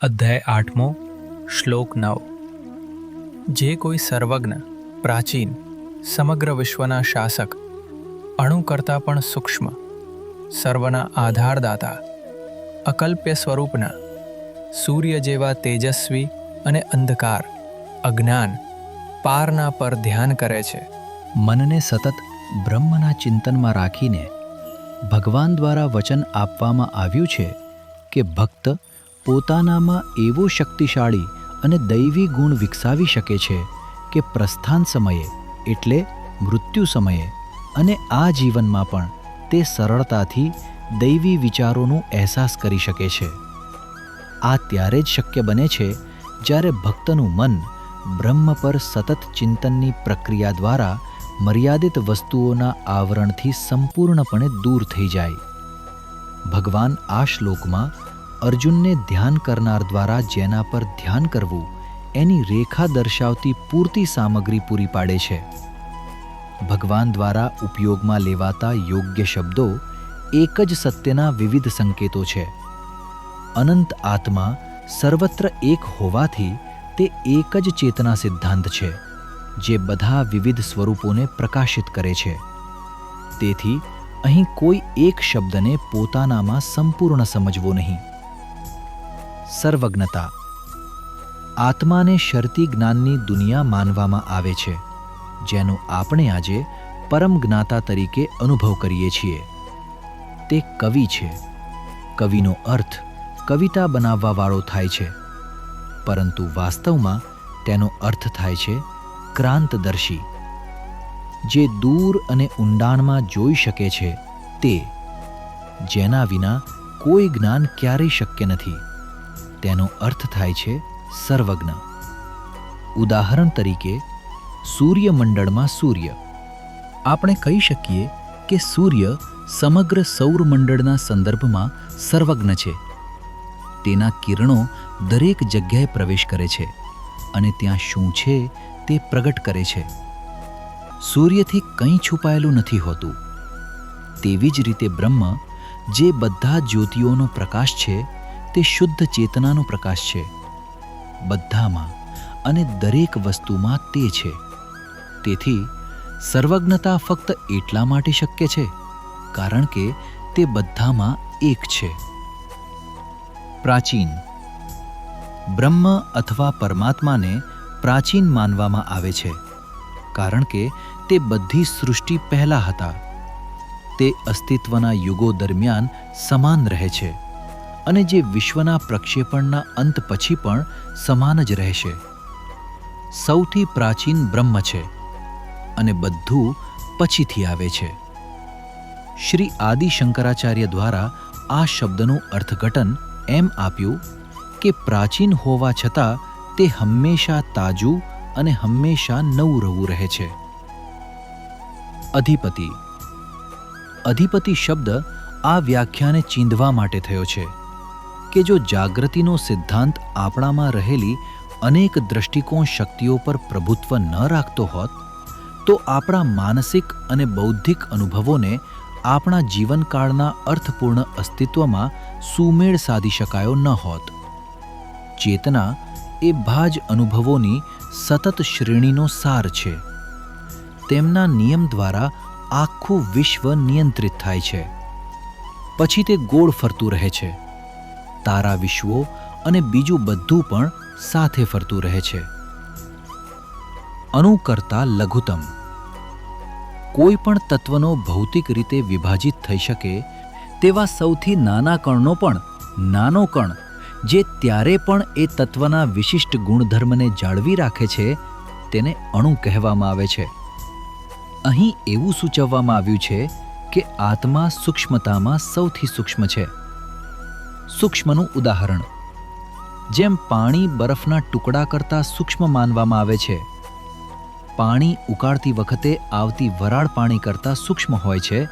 અધ્યાય 8મો શ્લોક 9. જે કોઈ સર્વજ્ઞ, પ્રાચીન, સમગ્ર વિશ્વના શાસક, અણુ કરતાં પણ સૂક્ષ્મ, સર્વના આધારદાતા, અકલ્પ્ય સ્વરૂપના, સૂર્ય જેવા તેજસ્વી અને અંધકાર, અજ્ઞાન, પારના પર ધ્યાન કરે છે. મનને સતત બ્રહ્મના ચિંતનમાં રાખીને ભગવાન દ્વારા વચન આપવામાં આવ્યું છે કે ભક્ત પોતાનામાં એવો શક્તિશાળી અને દૈવી ગુણ વિકસાવી શકે છે કે પ્રસ્થાન સમયે એટલે મૃત્યુ સમયે અને આ જીવનમાં પણ તે સરળતાથી દૈવી વિચારોનો અહેસાસ કરી શકે છે. આ ત્યારે જ શક્ય બને છે જ્યારે ભક્તનું મન બ્રહ્મ પર સતત ચિંતનની પ્રક્રિયા દ્વારા મર્યાદિત વસ્તુઓના આવરણથી સંપૂર્ણપણે દૂર થઈ જાય. ભગવાન આ શ્લોકમાં અર્જુનને ધ્યાન કરનાર દ્વારા જેના પર ધ્યાન કરવું એની રેખા દર્શાવતી પૂરતી સામગ્રી પૂરી પાડે છે. ભગવાન દ્વારા ઉપયોગમાં લેવાતા યોગ્ય શબ્દો એક જ સત્યના વિવિધ સંકેતો છે. અનંત આત્મા સર્વત્ર એક હોવાથી તે એક જ ચેતના સિદ્ધાંત છે જે બધા વિવિધ સ્વરૂપોને પ્રકાશિત કરે છે. તેથી અહીં કોઈ એક શબ્દને પોતાનામાં સંપૂર્ણ સમજવો નહીં. સર્વજ્ઞતા. આત્માને શરતી જ્ઞાનની દુનિયા માનવામાં આવે છે, જેનો આપણે આજે પરમ જ્ઞાતા તરીકે અનુભવ કરીએ છીએ. તે કવિ છે. કવિનો અર્થ કવિતા બનાવવાવાળો થાય છે, પરંતુ વાસ્તવમાં તેનો અર્થ થાય છે ક્રાંતદર્શી. જે દૂર અને ઊંડાણમાં જોઈ શકે છે તે, જેના વિના કોઈ જ્ઞાન ક્યારેય શક્ય નથી, તેનો અર્થ થાય છે સર્વજ્ઞ. ઉદાહરણ તરીકે સૂર્યમંડળમાં સૂર્ય. આપણે કહી શકીએ કે સૂર્ય સમગ્ર સૌરમંડળના સંદર્ભમાં સર્વજ્ઞ છે. તેના કિરણો દરેક જગ્યાએ પ્રવેશ કરે છે અને ત્યાં શું છે તે પ્રગટ કરે છે. સૂર્યથી કંઈ છુપાયેલું નથી હોતું. તેવી જ રીતે બ્રહ્મ, જે બધા જ્યોતિઓનો પ્રકાશ છે, તે શુદ્ધ ચેતનાનો પ્રકાશ છે. બધામાં અને દરેક વસ્તુમાં તે છે. તેથી સર્વજ્ઞતા ફક્ત એટલા માટે શક્ય છે કારણ કે તે બધામાં એક છે. પ્રાચીન. બ્રહ્મ અથવા પરમાત્માને પ્રાચીન માનવામાં આવે છે કારણ કે તે બધી સૃષ્ટિ પહેલાં હતા. તે અસ્તિત્વના યુગો દરમિયાન સમાન રહે છે અને જે વિશ્વના પ્રક્ષેપણના અંત પછી પણ સમાન જ રહેશે. સૌથી પ્રાચીન બ્રહ્મ છે અને બધું પછીથી આવે છે. શ્રી આદિ શંકરાચાર્ય દ્વારા આ શબ્દનું અર્થઘટન એમ આપ્યું કે પ્રાચીન હોવા છતાં તે હંમેશા તાજું અને હંમેશા નવું રહું રહે છે. અધિપતિ. અધિપતિ શબ્દ આ વ્યાખ્યાને ચીંધવા માટે થયો છે કે જો જાગૃતિનો સિદ્ધાંત આપણામાં રહેલી અનેક દૃષ્ટિકોણ શક્તિઓ પર પ્રભુત્વ ન રાખતો હોત તો આપણા માનસિક અને બૌદ્ધિક અનુભવોને આપણા જીવનકાળના અર્થપૂર્ણ અસ્તિત્વમાં સુમેળ સાધી શકાયો ન હોત. ચેતના એ ભાજ અનુભવોની સતત શ્રેણીનો સાર છે. તેમના નિયમ દ્વારા આખું વિશ્વ નિયંત્રિત થાય છે. પછી તે ગોળ ફરતું રહે છે. તારા વિશ્વો અને બીજું બધું પણ સાથે ફરતું રહે છે. અણુ કરતાં લઘુત્તમ. કોઈ પણ તત્વનો ભૌતિક રીતે વિભાજિત થઈ શકે તેવા સૌથી નાના કણનો પણ નાનો કણ, જે ત્યારે પણ એ તત્વના વિશિષ્ટ ગુણધર્મને જાળવી રાખે છે, તેને અણુ કહેવામાં આવે છે. અહીં એવું સૂચવવામાં આવ્યું છે કે આત્મા સૂક્ષ્મતામાં સૌથી સૂક્ષ્મ છે. સૂક્ષ્મનું ઉદાહરણ. જેમ પાણી બરફના ટુકડા કરતાં સૂક્ષ્મ માનવામાં આવે છે, પાણી ઉકાળતી વખતે આવતી વરાળ પાણી કરતાં સૂક્ષ્મ હોય છે,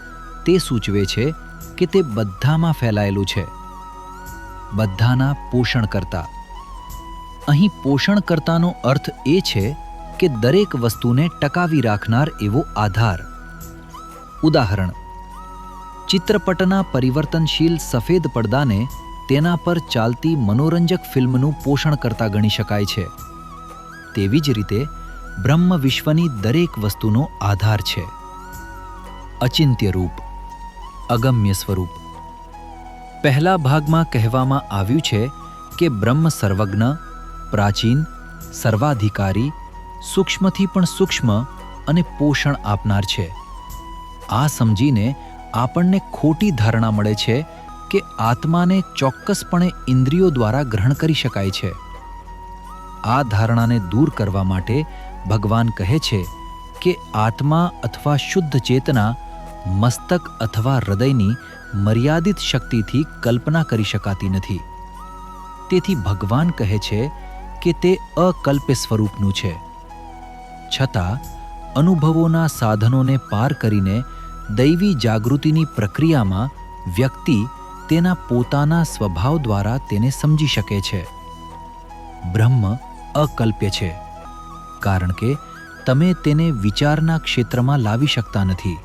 તે સૂચવે છે કે તે બધામાં ફેલાયેલું છે. બધાના પોષણકર્તા. અહીં પોષણકર્તાનો અર્થ એ છે કે દરેક વસ્તુને ટકાવી રાખનાર એવો આધાર. ઉદાહરણ. ચિત્રપટના પરિવર્તનશીલ સફેદ પડદાને તેના પર ચાલતી મનોરંજક ફિલ્મનું પોષણ કરતા ગણી શકાય છે. તેવી જ રીતે બ્રહ્મ વિશ્વની દરેક વસ્તુનો આધાર છે. અચિંત્ય રૂપ, અગમ્ય સ્વરૂપ. પહેલા ભાગમાં કહેવામાં આવ્યું છે કે બ્રહ્મ સર્વજ્ઞ, પ્રાચીન, સર્વાધિકારી, સૂક્ષ્મથી પણ સૂક્ષ્મ અને પોષણ આપનાર છે. આ સમજીને આપણને ખોટી ધારણા મળે છે કે આત્માને ચોક્કસપણે ઇન્દ્રિયો દ્વારા ગ્રહણ કરી શકાય છે. આ ધારણાને દૂર કરવા માટે ભગવાન કહે છે કે આત્મા અથવા શુદ્ધ ચેતના મસ્તક અથવા હૃદયની મર્યાદિત શક્તિથી કલ્પના કરી શકાતી નથી. તેથી ભગવાન કહે છે કે તે અકલ્પ્ય સ્વરૂપનું છે. છતાં અનુભવોના સાધનોને પાર કરીને દૈવી જાગૃતિની પ્રક્રિયામાં વ્યક્તિ તેના પોતાના સ્વભાવ દ્વારા તેને સમજી શકે છે. બ્રહ્મ અકલ્પ્ય છે, કારણ કે તમે તેને વિચારના ક્ષેત્રમાં લાવી શકતા નથી.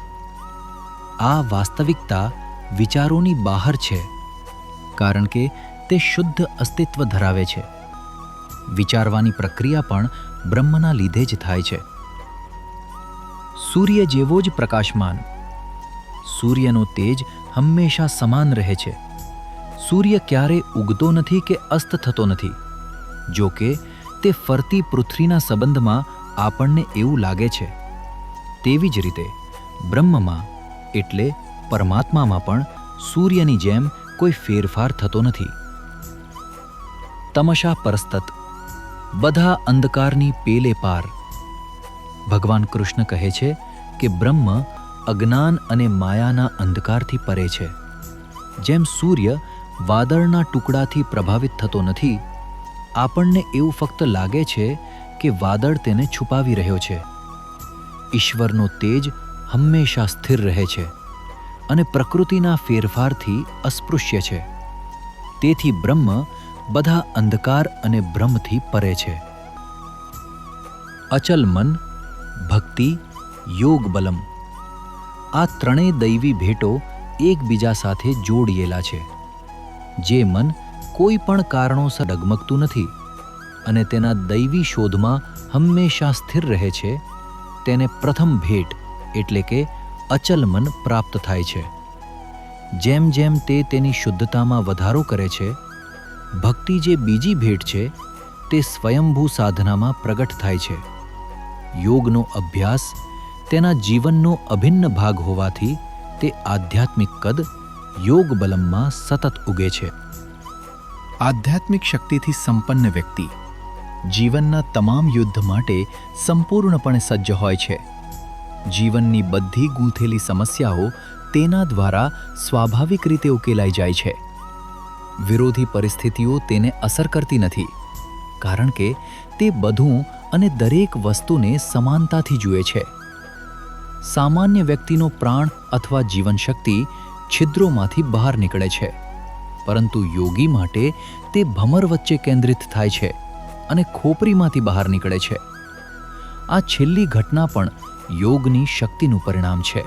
આ વાસ્તવિકતા વિચારોની બહાર છે, કારણ કે તે શુદ્ધ અસ્તિત્વ ધરાવે છે. વિચારવાની પ્રક્રિયા પણ બ્રહ્મના લીધે જ થાય છે. સૂર્ય જેવો જ પ્રકાશમાન. સૂર્યનો તેજ હંમેશા સમાન રહે છે. સૂર્ય ક્યારે ઉગતો નથી કે અસ્ત થતો નથી. જો કે તે ફરતી પૃથ્વીના સંબંધમાં આપણને એવું લાગે છે. તેવી જ રીતે બ્રહ્મમાં એટલે પરમાત્મામાં પણ સૂર્યની જેમ કોઈ ફેરફાર થતો નથી. તમશા પરસ્તત, બધા અંધકારની પેલે પાર. ભગવાન કૃષ્ણ કહે છે કે બ્રહ્મ અજ્ઞાન અને માયાના અંધકારથી પરે છે. જેમ સૂર્ય વાદળના ટુકડાથી પ્રભાવિત થતો નથી, આપણને એવું ફક્ત લાગે છે કે વાદળ તેને છુપાવી રહ્યો છે. ઈશ્વરનો તેજ હંમેશા સ્થિર રહે છે અને પ્રકૃતિના ફેરફારથી અસ્પૃશ્ય છે. તેથી બ્રહ્મ બધા અંધકાર અને ભ્રમથી પરે છે. અચલ મન, ભક્તિ, યોગ બલમ. આ ત્રણેય દૈવી ભેટો એકબીજા સાથે જોડિયેલા છે. જે મન કોઈ પણ કારણોસર ડગમગતું નથી અને તેના દૈવી શોધમાં હંમેશા સ્થિર રહે છે, તેને પ્રથમ ભેટ એટલે કે અચલ મન પ્રાપ્ત થાય છે. જેમ જેમ તે તેની શુદ્ધતામાં વધારો કરે છે, ભક્તિ જે બીજી ભેટ છે તે સ્વયંભૂ સાધનામાં પ્રગટ થાય છે. યોગનો અભ્યાસ તેના જીવનનો અભિન્ન ભાગ હોવાથી તે આધ્યાત્મિક કદ યોગ બલમમાં સતત ઉગે છે. આધ્યાત્મિક શક્તિથી સંપન્ન વ્યક્તિ જીવનના તમામ યુદ્ધ માટે સંપૂર્ણપણે સજ્જ હોય છે. જીવનની બધી ગૂંથેલી સમસ્યાઓ તેના દ્વારા સ્વાભાવિક રીતે ઉકેલાઈ જાય છે. વિરોધી પરિસ્થિતિઓ તેને અસર કરતી નથી, કારણ કે તે બધું અને દરેક વસ્તુને સમાનતાથી જુએ છે. સામાન્ય વ્યક્તિનો પ્રાણ અથવા જીવનશક્તિ છિદ્રોમાંથી બહાર નીકળે છે, પરંતુ યોગી માટે તે ભમર વચ્ચે કેન્દ્રિત થાય છે અને ખોપરીમાંથી બહાર નીકળે છે. આ છેલ્લી ઘટના પણ યોગની શક્તિનું પરિણામ છે.